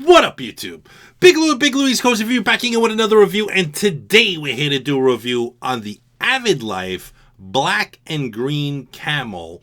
What up, YouTube? Big Louie's Coast Review back in with another review, and today we're here to do a review on the AvidLyfe black and green camo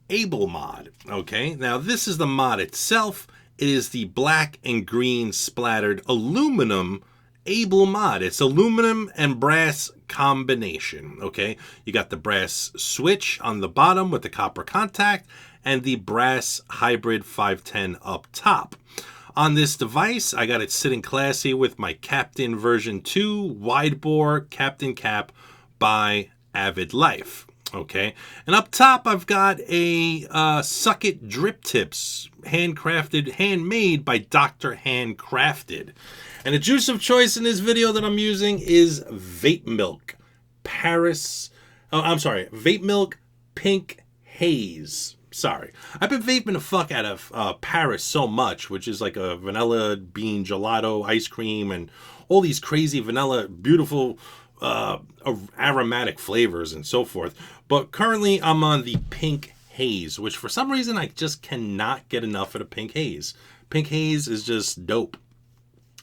Able mod. Okay, now this is the mod itself. It is the black and green splattered aluminum Able mod. It's aluminum and brass combination. Okay, you got the brass switch on the bottom with the copper contact and the brass hybrid 510 up top. On this device, I got it sitting classy with my Captain version 2 wide bore Captain Cap by AvidLyfe. Okay, and up top I've got a Suck It drip tips, handmade by Dr. Handcrafted. And the juice of choice in this video that I'm using is Vape Milk Vape Milk Pink Haze. Sorry, I've been vaping the fuck out of Paris so much, which is like a vanilla bean gelato ice cream and all these crazy vanilla, beautiful aromatic flavors and so forth. But currently I'm on the Pink Haze, which for some reason I just cannot get enough of the Pink Haze. Pink Haze is just dope.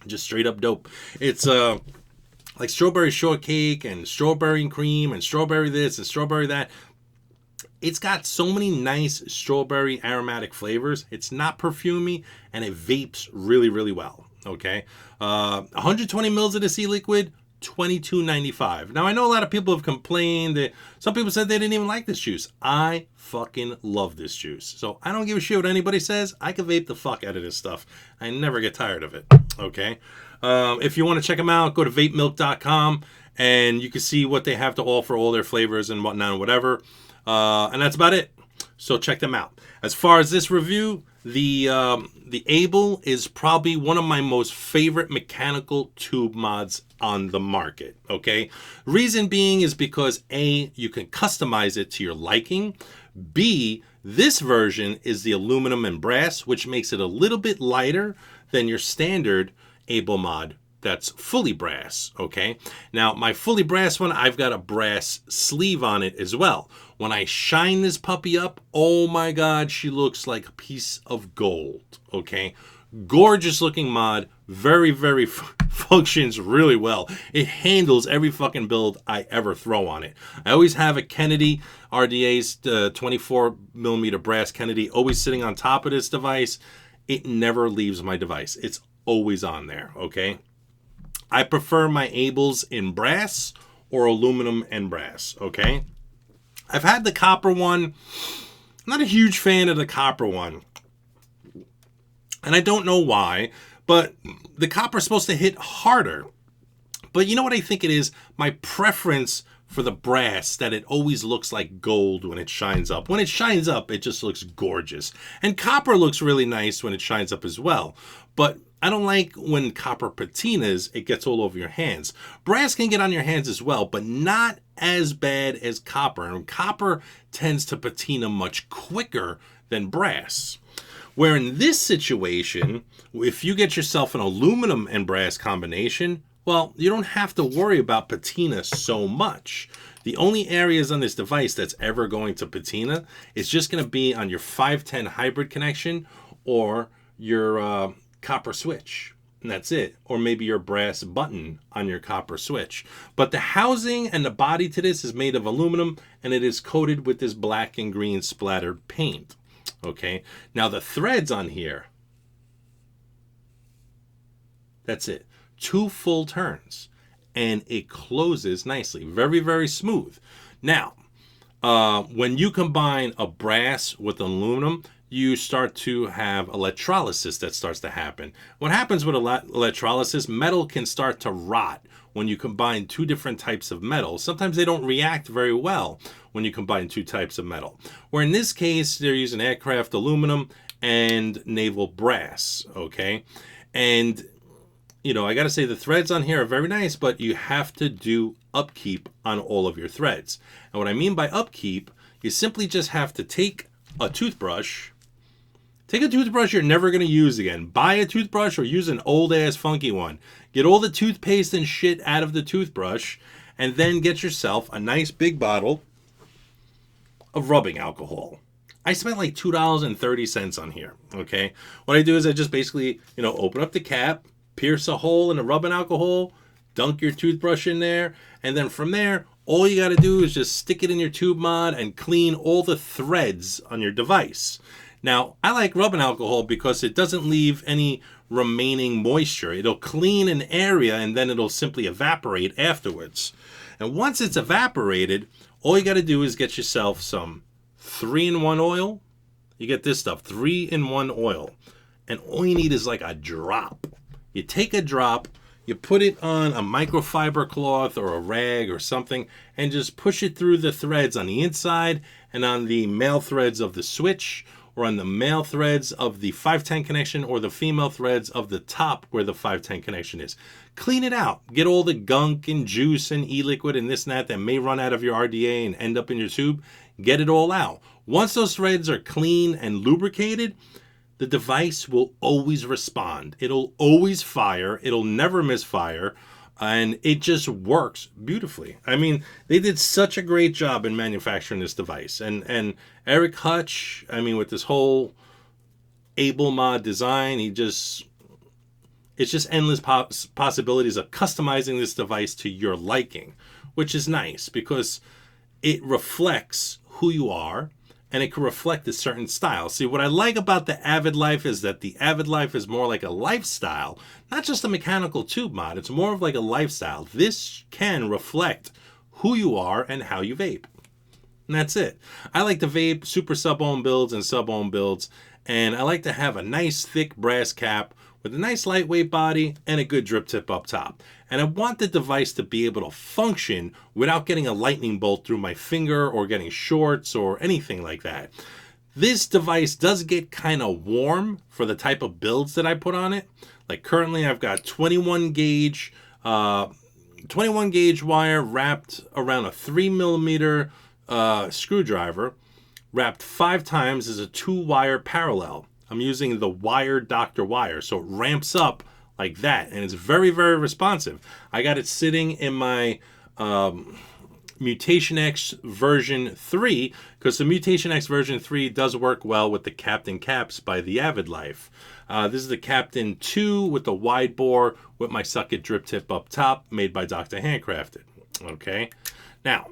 Just straight up dope. It's like strawberry shortcake and strawberry and cream and strawberry this and strawberry that. It's got so many nice strawberry aromatic flavors. It's not perfumey and it vapes really, really well. Okay, 120 mils of this e-liquid, $22.95. Now I know a lot of people have complained that some people said they didn't even like this juice. I fucking love this juice. So I don't give a shit what anybody says. I can vape the fuck out of this stuff. I never get tired of it. Okay, if you want to check them out, go to vapemilk.com and you can see what they have to offer, all their flavors and whatnot and whatever. And that's about it. So check them out. As far as this review, the Able is probably one of my most favorite mechanical tube mods on the market. Okay, reason being is because A, you can customize it to your liking. B, this version is the aluminum and brass, which makes it a little bit lighter than your standard Able mod that's fully brass. Okay, now my fully brass one, I've got a brass sleeve on it as well. When I shine this puppy up, oh my god, she looks like a piece of gold. Okay, gorgeous looking mod, very functions really well. It handles every fucking build I ever throw on it. I always have a Kennedy RDA's 24mm brass Kennedy always sitting on top of this device. It never leaves my device. It's always on there. Okay, I prefer my Ables in brass or aluminum and brass. Okay, I've had the copper one. I'm not a huge fan of the copper one, and I don't know why, but the copper is supposed to hit harder. But you know what I think it is? My preference for the brass, that it always looks like gold when it shines up. When it shines up, it just looks gorgeous. And copper looks really nice when it shines up as well. But I don't like when copper patinas, it gets all over your hands. Brass can get on your hands as well, but not as bad as copper. And copper tends to patina much quicker than brass. Where in this situation, if you get yourself an aluminum and brass combination, well, you don't have to worry about patina so much. The only areas on this device that's ever going to patina is just going to be on your 510 hybrid connection or your copper switch, and that's it. Or maybe your brass button on your copper switch. But the housing and the body to this is made of aluminum, and it is coated with this black and green splattered paint. Okay, now the threads on here, that's it. 2 full turns, and it closes nicely. Very smooth. Now, when you combine a brass with aluminum, you start to have electrolysis that starts to happen. What happens with electrolysis, metal can start to rot when you combine 2 different types of metal. Sometimes they don't react very well when you combine 2 types of metal. Where in this case, they're using aircraft aluminum and naval brass, okay? And, you know, I gotta say the threads on here are very nice, but you have to do upkeep on all of your threads. And what I mean by upkeep, you simply just have to take a toothbrush. Take a toothbrush you're never going to use again. Buy a toothbrush or use an old-ass funky one. Get all the toothpaste and shit out of the toothbrush, and then get yourself a nice big bottle of rubbing alcohol. I spent like $2.30 on here, okay? What I do is I just basically, open up the cap, pierce a hole in the rubbing alcohol, dunk your toothbrush in there, and then from there, all you got to do is just stick it in your tube mod and clean all the threads on your device. Now, I like rubbing alcohol because it doesn't leave any remaining moisture. It'll clean an area and then it'll simply evaporate afterwards. And once it's evaporated, all you got to do is get yourself some 3-in-1 oil. You get this stuff, 3-in-1 oil. And all you need is like a drop. You take a drop, you put it on a microfiber cloth or a rag or something, and just push it through the threads on the inside and on the male threads of the switch, or on the male threads of the 510 connection, or the female threads of the top where the 510 connection is. Clean it out. Get all the gunk and juice and e-liquid and this and that may run out of your RDA and end up in your tube. Get it all out. Once those threads are clean and lubricated, the device will always respond. It'll always fire. It'll never misfire. And it just works beautifully. I mean, they did such a great job in manufacturing this device. And Eric Hutch, with this whole AvidLyfe design, it's just endless possibilities of customizing this device to your liking, which is nice because it reflects who you are and it can reflect a certain style. See, what I like about the AvidLyfe is that the AvidLyfe is more like a lifestyle, not just a mechanical tube mod. It's more of like a lifestyle. This can reflect who you are and how you vape. And that's it. I like to vape super sub-ohm builds and sub-ohm builds, and I like to have a nice thick brass cap with a nice lightweight body and a good drip tip up top. And I want the device to be able to function without getting a lightning bolt through my finger or getting shorts or anything like that. This device does get kind of warm for the type of builds that I put on it. Like currently I've got 21 gauge wire wrapped around a 3mm screwdriver, wrapped 5 times as a 2-wire parallel. I'm using the wired Dr. Wire, so it ramps up like that, and it's very, very responsive. I got it sitting in my Mutation X version 3, because the Mutation X version 3 does work well with the Captain caps by the AvidLyfe. This is the Captain 2 with the wide bore with my socket drip tip up top, made by Dr. Handcrafted. Okay, now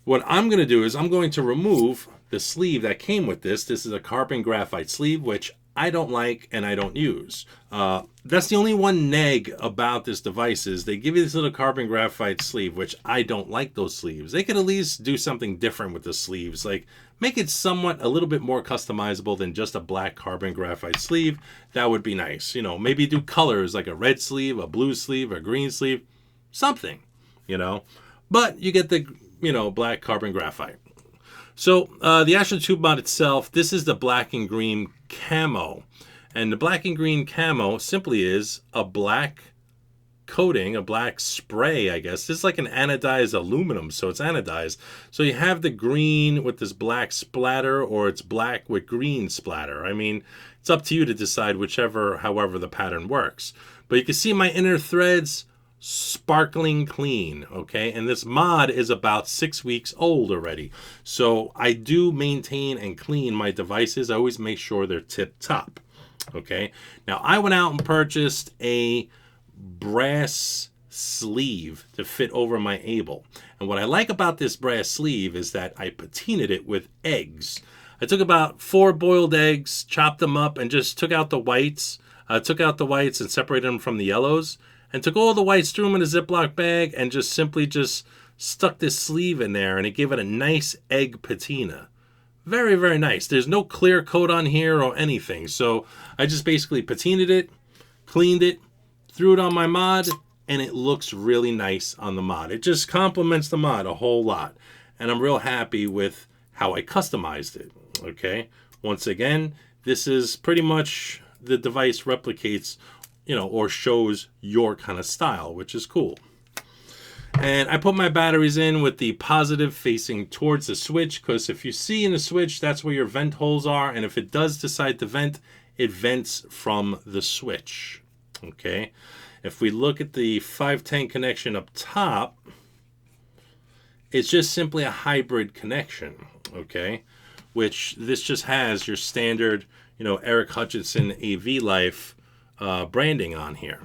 what I'm going to do is I'm going to remove the sleeve that came with this. This is a carbon graphite sleeve, which I don't like and I don't use. That's the only one neg about this device is they give you this little carbon graphite sleeve, which I don't like those sleeves. They could at least do something different with the sleeves, like make it somewhat a little bit more customizable than just a black carbon graphite sleeve. That would be nice. Maybe do colors like a red sleeve, a blue sleeve, a green sleeve, something, But you get the, black carbon graphite. So the actual tube mod itself, this is the black and green camo. And the black and green camo simply is a black coating, a black spray, I guess. This is like an anodized aluminum, so it's anodized. So you have the green with this black splatter, or it's black with green splatter. It's up to you to decide however the pattern works. But you can see my inner threads sparkling clean, okay? And this mod is about 6 weeks old already. So I do maintain and clean my devices. I always make sure they're tip top, okay? Now I went out and purchased a brass sleeve to fit over my Able. And what I like about this brass sleeve is that I patinaed it with eggs. I took about 4 boiled eggs, chopped them up, and just took out the whites. Took out the whites and separated them from the yellows. And took all the whites, threw them in a Ziploc bag, and just simply stuck this sleeve in there, and it gave it a nice egg patina. Very, very nice. There's no clear coat on here or anything. So I just basically patinaed it, cleaned it, threw it on my mod, and it looks really nice on the mod. It just complements the mod a whole lot. And I'm real happy with how I customized it. Okay. Once again, this is pretty much the device replicates or shows your kind of style, which is cool. And I put my batteries in with the positive facing towards the switch, because if you see in the switch, that's where your vent holes are. And if it does decide to vent, it vents from the switch. Okay. If we look at the 510 connection up top, it's just simply a hybrid connection. Okay. which this just has your standard, Eric Hutchinson AvidLyfe branding on here.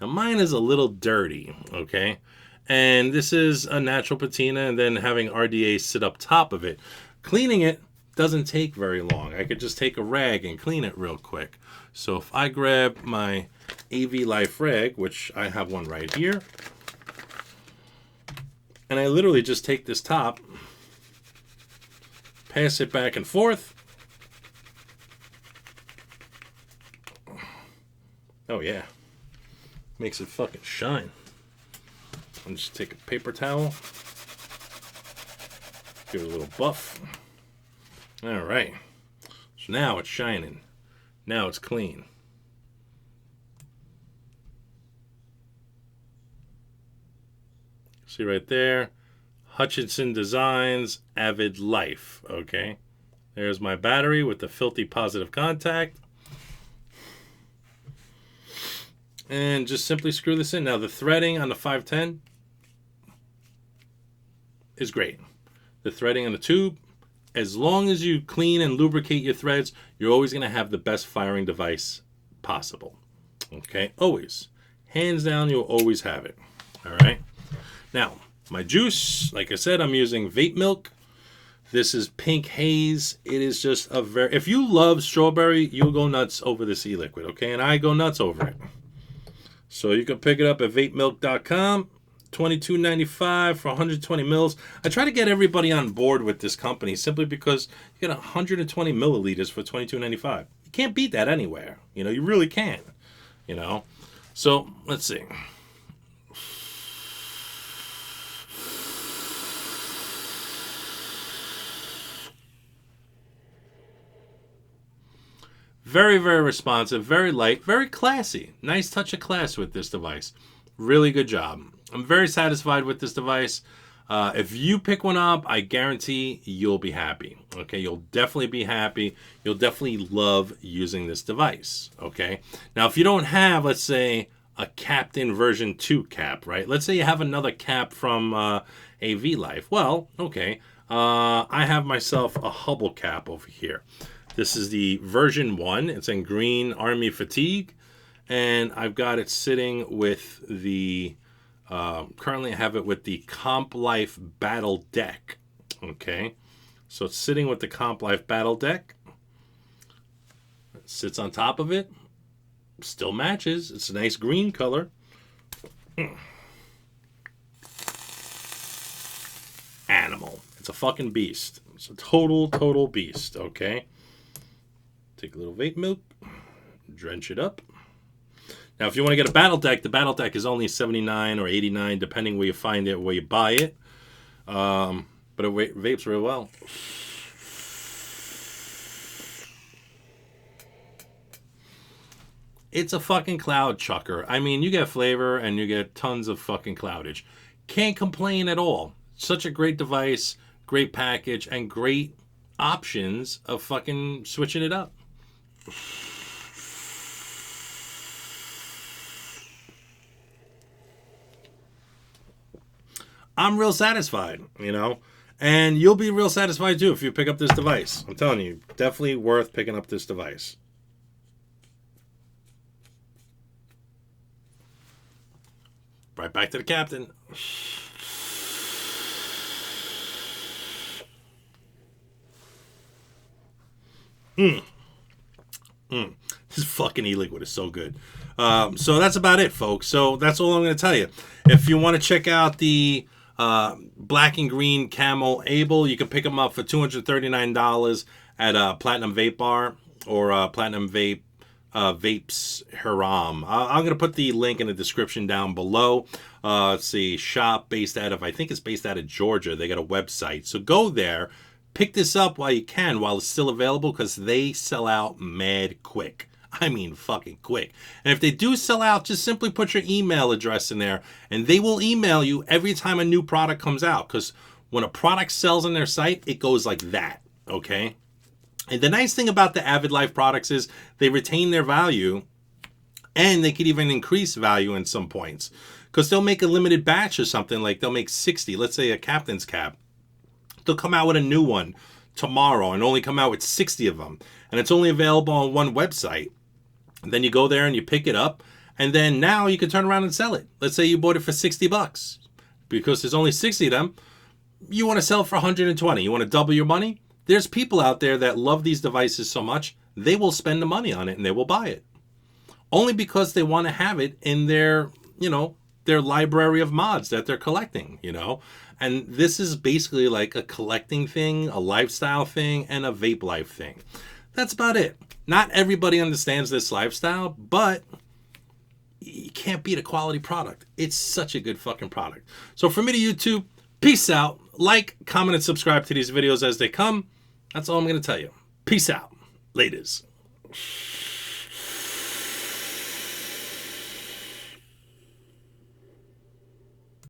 Now mine is a little dirty, okay? And this is a natural patina and then having RDA sit up top of it. Cleaning it doesn't take very long. I could just take a rag and clean it real quick. So if I grab my AvidLyfe rag, which I have one right here, and I literally just take this top, pass it back and forth. Oh yeah. Makes it fucking shine. And just take a paper towel. Give it a little buff. Alright. So now it's shining. Now it's clean. See right there? Hutchinson Designs AvidLyfe. Okay. There's my battery with the filthy positive contact. And just simply screw this in. Now the threading on the 510 is great. The threading on the tube, as long as you clean and lubricate your threads, you're always going to have the best firing device possible. Okay, always. Hands down, you'll always have it. All right. Now, my juice, like I said, I'm using vape milk. This is Pink Haze. It is just a very... If you love strawberry, you'll go nuts over this e-liquid, okay? And I go nuts over it. So you can pick it up at vapemilk.com. $22.95 for 120 mils. I try to get everybody on board with this company simply because you get 120 milliliters for $22.95. You can't beat that anywhere. You really can't. So let's see. Very, very responsive, very light, very classy. Nice touch of class with this device. Really good job. I'm very satisfied with this device. If you pick one up, I guarantee you'll be happy. Okay, you'll definitely be happy. You'll definitely love using this device. Okay, now if you don't have, let's say, a Captain version 2 cap, right? Let's say you have another cap from AvidLyfe. Well, okay, I have myself a Hubble cap over here. This is the version 1. It's in green Army Fatigue. And I've got it sitting with the... currently I have it with the CompLife Battle Deck. Okay. So it's sitting with the CompLife Battle Deck. It sits on top of it. Still matches. It's a nice green color. Animal. It's a fucking beast. It's a total beast. Okay. Take a little vape milk. Drench it up. Now, if you want to get a battle deck, the battle deck is only $79 or $89, depending where you find it, where you buy it. But it vapes real well. It's a fucking cloud chucker. I mean, you get flavor and you get tons of fucking cloudage. Can't complain at all. Such a great device, great package, and great options of fucking switching it up. I'm real satisfied, and you'll be real satisfied too if you pick up this device. I'm telling you, definitely worth picking up this device. Right back to the Captain. This fucking e-liquid is so good. So that's about it, folks. So that's all I'm going to tell you. If you want to check out the black and green Camo Able, you can pick them up for $239 at Platinum Vape Bar or Platinum Vape Vapes Haram. I'm going to put the link in the description down below. It's a shop based out of, I think it's based out of Georgia. They got a website. So go there. Pick this up while you can, while it's still available, because they sell out mad quick. I mean fucking quick. And if they do sell out, just simply put your email address in there, and they will email you every time a new product comes out. Because when a product sells on their site, it goes like that, okay? And the nice thing about the AvidLyfe products is they retain their value, and they could even increase value in some points. Because they'll make a limited batch or something, like they'll make 60, let's say a Captain's Cap. They'll come out with a new one tomorrow and only come out with 60 of them, and it's only available on one website, then you go there and you pick it up, and then now you can turn around and sell it. Let's say you bought it for $60. Because there's only 60 of them, you want to sell it for 120. You want to double your money? There's people out there that love these devices so much, they will spend the money on it and they will buy it. Only because they want to have it in their, their library of mods that they're collecting, And this is basically like a collecting thing, a lifestyle thing, and a vape life thing. That's about it. Not everybody understands this lifestyle, but you can't beat a quality product. It's such a good fucking product. So for me to YouTube, peace out. Like, comment, and subscribe to these videos as they come. That's all I'm going to tell you. Peace out. Laters.